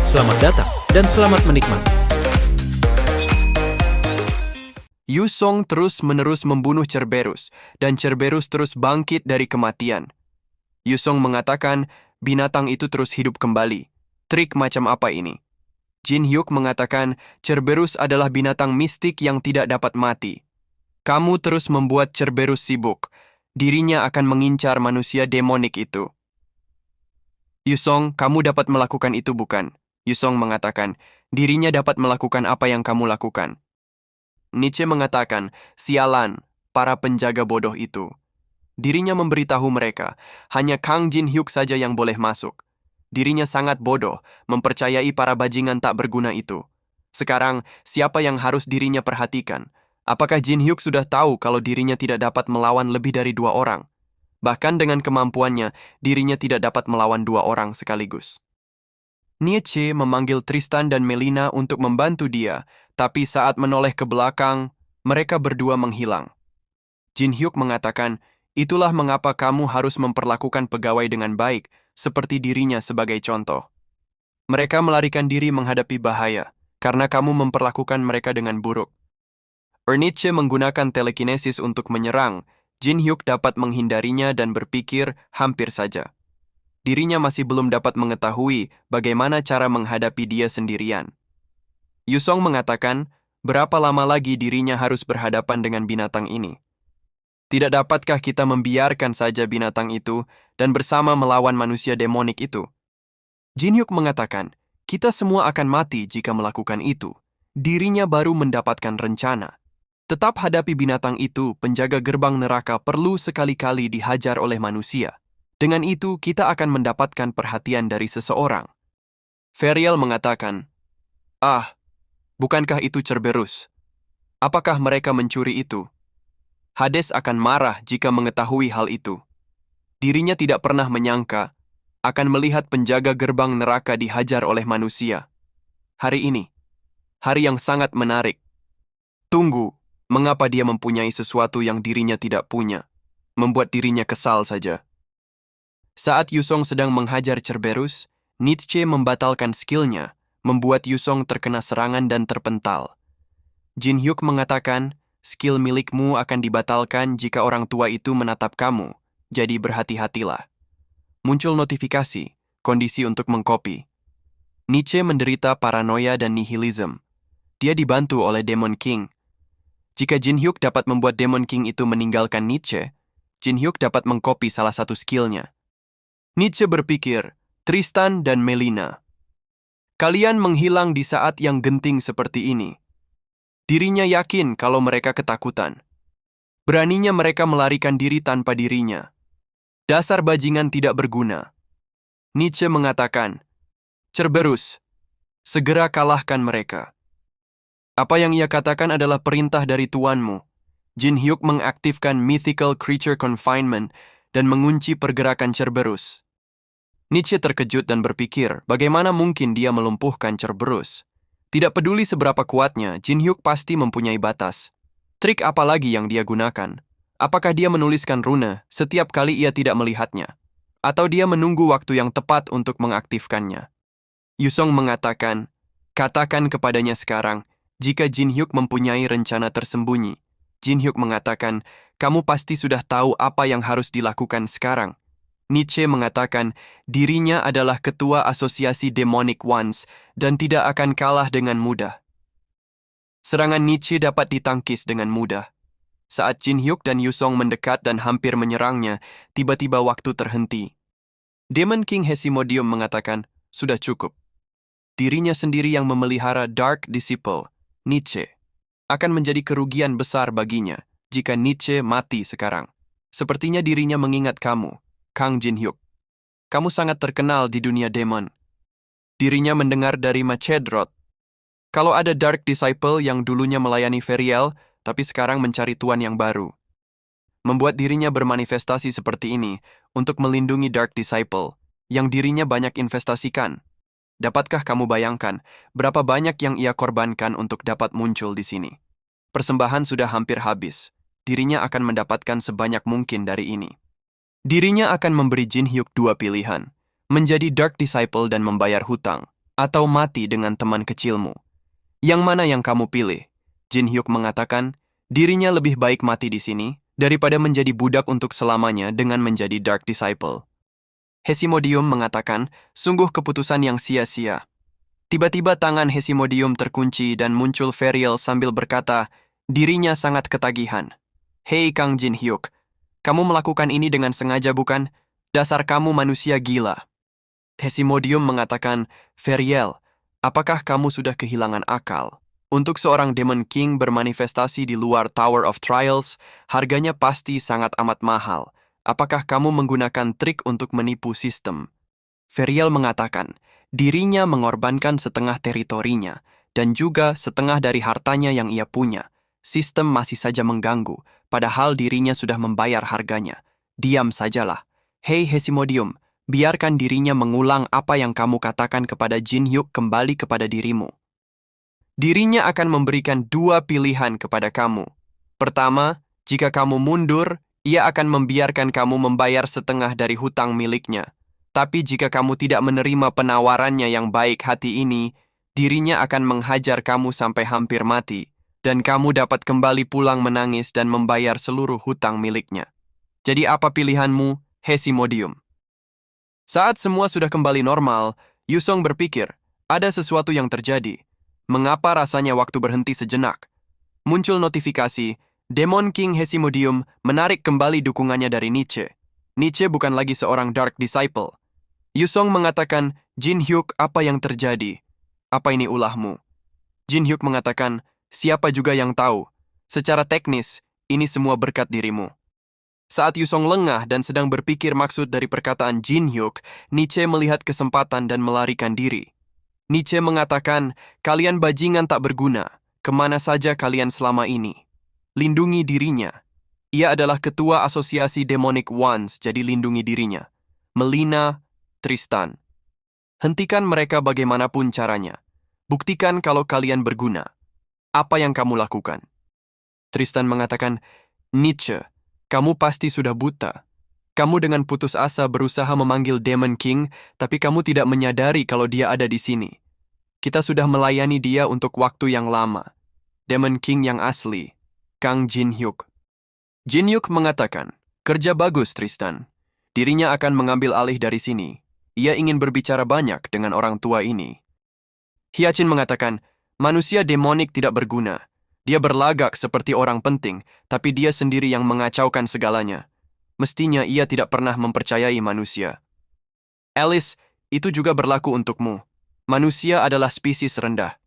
Selamat datang dan selamat menikmati. Yusong terus-menerus membunuh Cerberus, dan Cerberus terus bangkit dari kematian. Yusong mengatakan binatang itu terus hidup kembali. Trik macam apa ini? Jin Hyuk mengatakan Cerberus adalah binatang mistik yang tidak dapat mati. Kamu terus membuat Cerberus sibuk. Dirinya akan mengincar manusia demonik itu. Yusong, kamu dapat melakukan itu bukan? Yusong mengatakan, dirinya dapat melakukan apa yang kamu lakukan. Nietzsche mengatakan, sialan, para penjaga bodoh itu. Dirinya memberitahu mereka, hanya Kang Jin Hyuk saja yang boleh masuk. Dirinya sangat bodoh, mempercayai para bajingan tak berguna itu. Sekarang, siapa yang harus dirinya perhatikan? Apakah Jin Hyuk sudah tahu kalau dirinya tidak dapat melawan lebih dari 2 orang? Bahkan dengan kemampuannya, dirinya tidak dapat melawan 2 orang sekaligus. Nietzsche memanggil Tristan dan Melina untuk membantu dia, tapi saat menoleh ke belakang, mereka berdua menghilang. Jin Hyuk mengatakan, itulah mengapa kamu harus memperlakukan pegawai dengan baik, seperti dirinya sebagai contoh. Mereka melarikan diri menghadapi bahaya, karena kamu memperlakukan mereka dengan buruk. Nietzsche menggunakan telekinesis untuk menyerang, Jin Hyuk dapat menghindarinya dan berpikir hampir saja. Dirinya masih belum dapat mengetahui bagaimana cara menghadapi dia sendirian. Yusong mengatakan, berapa lama lagi dirinya harus berhadapan dengan binatang ini? Tidak dapatkah kita membiarkan saja binatang itu dan bersama melawan manusia demonik itu? Jin Hyuk mengatakan, kita semua akan mati jika melakukan itu. Dirinya baru mendapatkan rencana. Tetap hadapi binatang itu, penjaga gerbang neraka perlu sekali-kali dihajar oleh manusia. Dengan itu, kita akan mendapatkan perhatian dari seseorang. Ferial mengatakan, bukankah itu Cerberus? Apakah mereka mencuri itu? Hades akan marah jika mengetahui hal itu. Dirinya tidak pernah menyangka akan melihat penjaga gerbang neraka dihajar oleh manusia. Hari ini, hari yang sangat menarik. Tunggu, mengapa dia mempunyai sesuatu yang dirinya tidak punya? Membuat dirinya kesal saja. Saat Yusong sedang menghajar Cerberus, Nietzsche membatalkan skillnya, membuat Yusong terkena serangan dan terpental. Jin Hyuk mengatakan, skill milikmu akan dibatalkan jika orang tua itu menatap kamu, jadi berhati-hatilah. Muncul notifikasi, kondisi untuk mengcopy. Nietzsche menderita paranoia dan nihilism. Dia dibantu oleh Demon King. Jika Jin Hyuk dapat membuat Demon King itu meninggalkan Nietzsche, Jin Hyuk dapat mengcopy salah satu skillnya. Nietzsche berpikir, Tristan dan Melina. Kalian menghilang di saat yang genting seperti ini. Dirinya yakin kalau mereka ketakutan. Beraninya mereka melarikan diri tanpa dirinya. Dasar bajingan tidak berguna. Nietzsche mengatakan, Cerberus, segera kalahkan mereka. Apa yang ia katakan adalah perintah dari tuanmu. Jin Hyuk mengaktifkan Mythical Creature Confinement dan mengunci pergerakan Cerberus. Nietzsche terkejut dan berpikir, bagaimana mungkin dia melumpuhkan Cerberus? Tidak peduli seberapa kuatnya, Jin Hyuk pasti mempunyai batas. Trik apa lagi yang dia gunakan? Apakah dia menuliskan rune setiap kali ia tidak melihatnya? Atau dia menunggu waktu yang tepat untuk mengaktifkannya? Yusong mengatakan, katakan kepadanya sekarang, jika Jin Hyuk mempunyai rencana tersembunyi. Jin Hyuk mengatakan, kamu pasti sudah tahu apa yang harus dilakukan sekarang. Nietzsche mengatakan dirinya adalah ketua asosiasi Demonic Ones dan tidak akan kalah dengan mudah. Serangan Nietzsche dapat ditangkis dengan mudah. Saat Jin Hyuk dan Yusong mendekat dan hampir menyerangnya, tiba-tiba waktu terhenti. Demon King Hesimodium mengatakan, sudah cukup. Dirinya sendiri yang memelihara Dark Disciple, Nietzsche, akan menjadi kerugian besar baginya jika Nietzsche mati sekarang. Sepertinya dirinya mengingat kamu, Kang Jin Hyuk. Kamu sangat terkenal di dunia demon. Dirinya mendengar dari Machedroth. Kalau ada Dark Disciple yang dulunya melayani Ferial, tapi sekarang mencari tuan yang baru. Membuat dirinya bermanifestasi seperti ini untuk melindungi Dark Disciple, yang dirinya banyak investasikan. Dapatkah kamu bayangkan berapa banyak yang ia korbankan untuk dapat muncul di sini? Persembahan sudah hampir habis. Dirinya akan mendapatkan sebanyak mungkin dari ini. Dirinya akan memberi Jin Hyuk 2 pilihan, menjadi Dark Disciple dan membayar hutang, atau mati dengan teman kecilmu. Yang mana yang kamu pilih? Jin Hyuk mengatakan, dirinya lebih baik mati di sini daripada menjadi budak untuk selamanya dengan menjadi Dark Disciple. Hesimodium mengatakan, sungguh keputusan yang sia-sia. Tiba-tiba tangan Hesimodium terkunci dan muncul Ferial sambil berkata, dirinya sangat ketagihan. Hei Kang Jin Hyuk, kamu melakukan ini dengan sengaja bukan? Dasar kamu manusia gila. Hesimodium mengatakan, Ferial, apakah kamu sudah kehilangan akal? Untuk seorang Demon King bermanifestasi di luar Tower of Trials, harganya pasti sangat amat mahal. Apakah kamu menggunakan trik untuk menipu sistem? Ferial mengatakan, dirinya mengorbankan setengah teritorinya, dan juga setengah dari hartanya yang ia punya. Sistem masih saja mengganggu, padahal dirinya sudah membayar harganya. Diam sajalah. Hei Hesimodium, biarkan dirinya mengulang apa yang kamu katakan kepada Jin Hyuk kembali kepada dirimu. Dirinya akan memberikan dua pilihan kepada kamu. Pertama, jika kamu mundur, ia akan membiarkan kamu membayar setengah dari hutang miliknya. Tapi jika kamu tidak menerima penawarannya yang baik hati ini, dirinya akan menghajar kamu sampai hampir mati, dan kamu dapat kembali pulang menangis dan membayar seluruh hutang miliknya. Jadi apa pilihanmu, Hesimodium? Saat semua sudah kembali normal, Yusong berpikir, ada sesuatu yang terjadi. Mengapa rasanya waktu berhenti sejenak? Muncul notifikasi, Demon King Hesimodium menarik kembali dukungannya dari Nietzsche. Nietzsche bukan lagi seorang Dark Disciple. Yusong mengatakan, Jin Hyuk, apa yang terjadi? Apa ini ulahmu? Jin Hyuk mengatakan, siapa juga yang tahu? Secara teknis, ini semua berkat dirimu. Saat Yusong lengah dan sedang berpikir maksud dari perkataan Jin Hyuk, Nietzsche melihat kesempatan dan melarikan diri. Nietzsche mengatakan, kalian bajingan tak berguna, kemana saja kalian selama ini. Lindungi dirinya. Ia adalah ketua asosiasi Demonic Ones, jadi lindungi dirinya. Melina, Tristan. Hentikan mereka bagaimanapun caranya. Buktikan kalau kalian berguna. Apa yang kamu lakukan? Tristan mengatakan, Nietzsche, kamu pasti sudah buta. Kamu dengan putus asa berusaha memanggil Demon King, tapi kamu tidak menyadari kalau dia ada di sini. Kita sudah melayani dia untuk waktu yang lama. Demon King yang asli, Kang Jin Hyuk. Jin Hyuk mengatakan, kerja bagus Tristan. Dirinya akan mengambil alih dari sini. Ia ingin berbicara banyak dengan orang tua ini. Hyacin mengatakan, manusia demonik tidak berguna. Dia berlagak seperti orang penting, tapi dia sendiri yang mengacaukan segalanya. Mestinya ia tidak pernah mempercayai manusia. Alice, itu juga berlaku untukmu. Manusia adalah spesies rendah.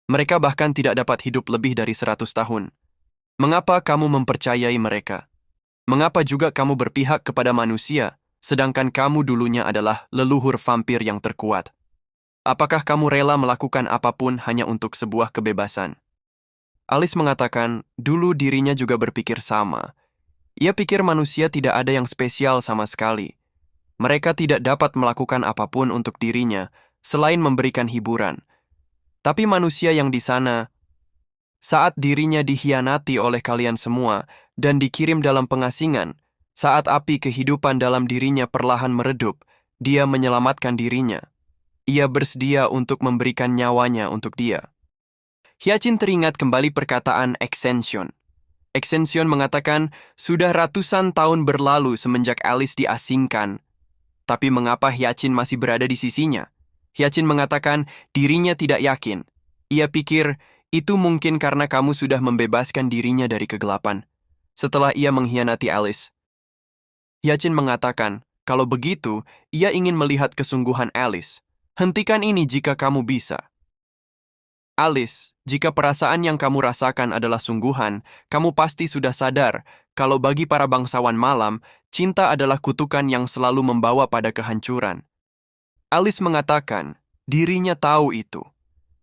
Mereka bahkan tidak dapat hidup lebih dari 100 tahun. Mengapa kamu mempercayai mereka? Mengapa juga kamu berpihak kepada manusia, sedangkan kamu dulunya adalah leluhur vampir yang terkuat? Apakah kamu rela melakukan apapun hanya untuk sebuah kebebasan? Alice mengatakan, dulu dirinya juga berpikir sama. Ia pikir manusia tidak ada yang spesial sama sekali. Mereka tidak dapat melakukan apapun untuk dirinya selain memberikan hiburan. Tapi manusia yang di sana, saat dirinya dikhianati oleh kalian semua dan dikirim dalam pengasingan, saat api kehidupan dalam dirinya perlahan meredup, dia menyelamatkan dirinya. Ia bersedia untuk memberikan nyawanya untuk dia. Hyacin teringat kembali perkataan Extension. Extension mengatakan, sudah ratusan tahun berlalu semenjak Alice diasingkan. Tapi mengapa Hyacin masih berada di sisinya? Hyacin mengatakan, dirinya tidak yakin. Ia pikir, itu mungkin karena kamu sudah membebaskan dirinya dari kegelapan. Setelah ia mengkhianati Alice. Hyacin mengatakan, kalau begitu, ia ingin melihat kesungguhan Alice. Hentikan ini jika kamu bisa. Alice, jika perasaan yang kamu rasakan adalah sungguhan, kamu pasti sudah sadar kalau bagi para bangsawan malam, cinta adalah kutukan yang selalu membawa pada kehancuran. Alice mengatakan, dirinya tahu itu.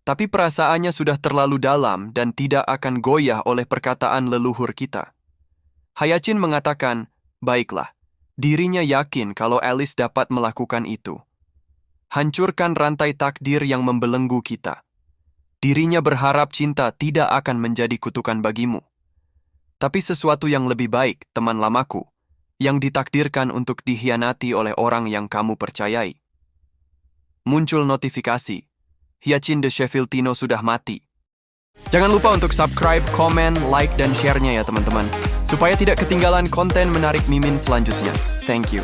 Tapi perasaannya sudah terlalu dalam dan tidak akan goyah oleh perkataan leluhur kita. Hyacin mengatakan, baiklah, dirinya yakin kalau Alice dapat melakukan itu. Hancurkan rantai takdir yang membelenggu kita. Dirinya berharap cinta tidak akan menjadi kutukan bagimu. Tapi sesuatu yang lebih baik, teman lamaku, yang ditakdirkan untuk dikhianati oleh orang yang kamu percayai. Muncul notifikasi. Hyacin de Sheffieldino sudah mati. Jangan lupa untuk subscribe, komen, like, dan share-nya ya teman-teman, supaya tidak ketinggalan konten menarik Mimin selanjutnya. Thank you.